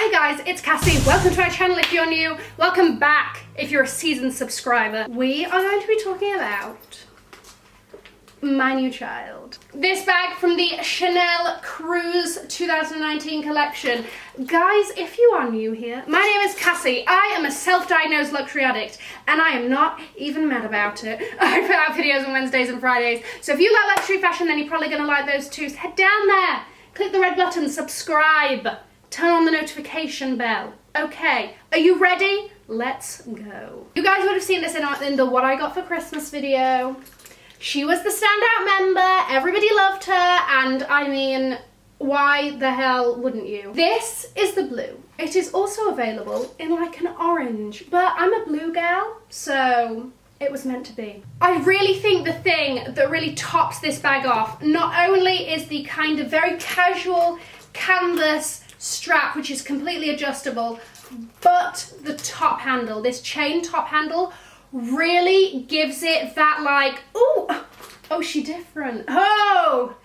Hey guys, it's Cassie. Welcome to our channel if you're new. Welcome back if you're a seasoned subscriber. We are going to be talking about my new child. This bag from the Chanel Cruise 2019 collection. Guys, if you are new here, my name is Cassie. I am a self-diagnosed luxury addict and I am not even mad about it. I put out videos on Wednesdays and Fridays. So if you like luxury fashion, then you're probably gonna like those too. So head down there, click the red button, subscribe, turn on the notification bell. Okay, are you ready? Let's go. You guys would have seen this in the What I Got for Christmas video. She was the standout member, everybody loved her, and I mean, why the hell wouldn't you? This is the blue. It is also available in like an orange, but I'm a blue gal, so it was meant to be. I really think the thing that really tops this bag off, not only is the kind of very casual canvas strap, which is completely adjustable, but the top handle, this chain top handle, really gives it that like, oh, she's different. Oh,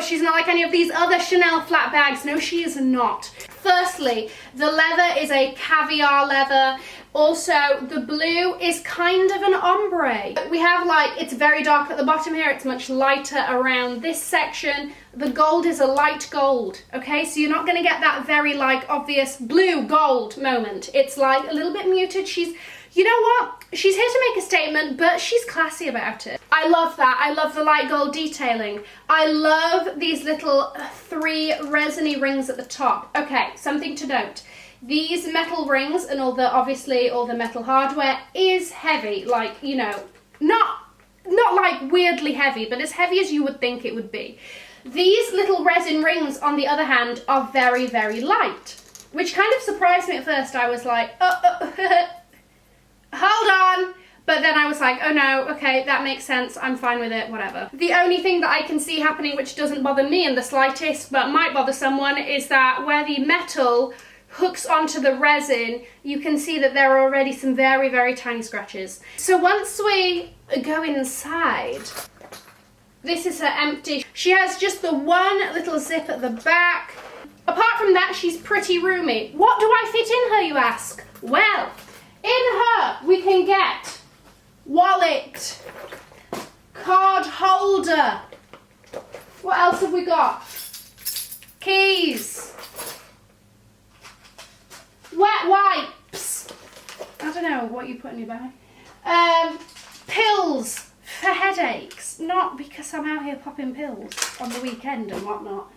she's not like any of these other Chanel flat bags. No, she is not. Firstly, the leather is a caviar leather. Also, the blue is kind of an ombre. We have like, it's very dark at the bottom here. It's much lighter around this section. The gold is a light gold, okay? So you're not gonna get that very like obvious blue gold moment. It's like a little bit muted. You know what? She's here to make a statement, but she's classy about it. I love that. I love the light gold detailing. I love these little 3 resiny rings at the top. Okay, something to note. These metal rings and obviously all the metal hardware is heavy, like, you know, not like weirdly heavy, but as heavy as you would think it would be. These little resin rings, on the other hand, are very, very light, which kind of surprised me at first. I was like, hold on. But then I was like, oh no, okay, that makes sense. I'm fine with it, whatever. The only thing that I can see happening which doesn't bother me in the slightest, but might bother someone, is that where the metal hooks onto the resin, you can see that there are already some very, very tiny scratches. So once we go inside, this is her empty. She has just the one little zip at the back. Apart from that, she's pretty roomy. What do I fit in her, you ask? Well, in her, we can get wallet, card holder. What else have we got? Keys, wet wipes. I don't know what you put in your bag. Pills for headaches. Not because I'm out here popping pills on the weekend and whatnot.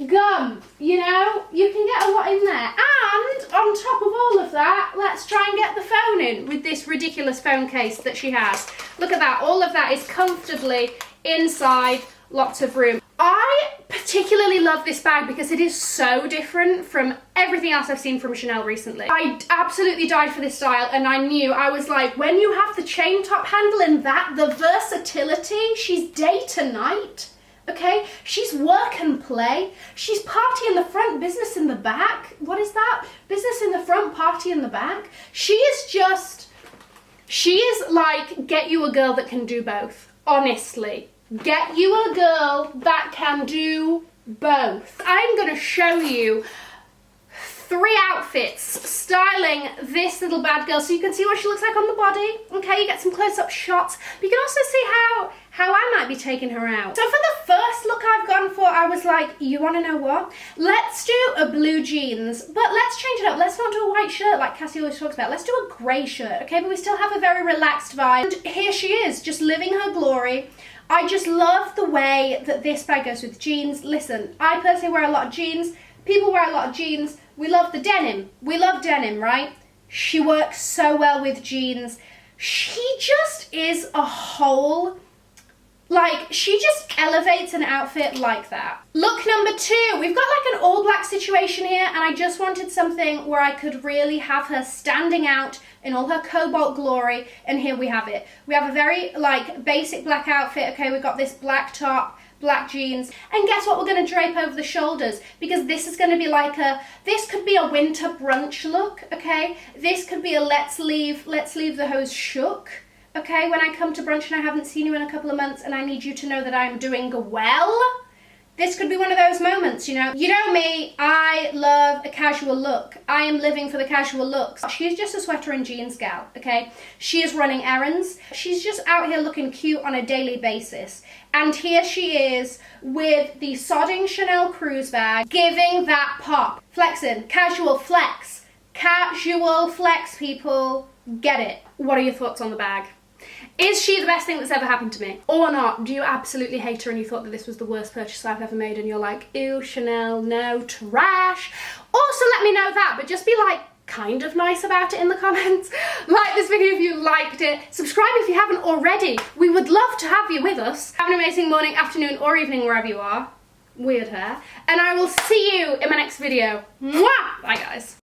Gum, you know, you can get a lot in there. And on top of all of that, let's try and get the phone in with this ridiculous phone case that she has. Look at that, all of that is comfortably inside, lots of room. I particularly love this bag because it is so different from everything else I've seen from Chanel recently. I absolutely died for this style, and I knew, I was like, when you have the chain top handle and that, the versatility, she's day to night. Okay, she's work and play. She's party in the front, business in the back. What is that? Business in the front, party in the back. She is like, get you a girl that can do both. Honestly, get you a girl that can do both. I'm gonna show you 3 outfits styling this little bad girl so you can see what she looks like on the body. Okay, you get some close-up shots, but you can also see how I might be taking her out. So for the first look I've gone for, I was like, you want to know what? Let's do a blue jeans, but let's change it up. Let's not do a white shirt like Cassie always talks about. Let's do a grey shirt, okay? But we still have a very relaxed vibe. And here she is, just living her glory. I just love the way that this bag goes with jeans. Listen, I personally wear a lot of jeans. People wear a lot of jeans. We love the denim. We love denim, right? She works so well with jeans. She just is a whole, like, she just elevates an outfit like that. Look number 2. We've got like an all black situation here, and I just wanted something where I could really have her standing out in all her cobalt glory, and here we have it. We have a very like basic black outfit. Okay, we've got this black top, black jeans, and guess what we're going to drape over the shoulders, because this is going to be like this could be a winter brunch look, okay? This could be a let's leave the hose shook, okay? When I come to brunch and I haven't seen you in a couple of months and I need you to know that I'm doing well, This could be one of those moments, you know. You know me, I love a casual look. I am living for the casual looks. She's just a sweater and jeans gal, okay? She is running errands. She's just out here looking cute on a daily basis. And here she is with the sodding Chanel cruise bag, giving that pop. Flexing, casual flex. Casual flex, people. Get it. What are your thoughts on the bag? Is she the best thing that's ever happened to me? Or not? Do you absolutely hate her and you thought that this was the worst purchase I've ever made and you're like, ew, Chanel, no, trash? Also let me know that, but just be like, kind of nice about it in the comments. Like this video if you liked it. Subscribe if you haven't already. We would love to have you with us. Have an amazing morning, afternoon, or evening wherever you are. Weird hair. And I will see you in my next video. Mwah! Bye guys.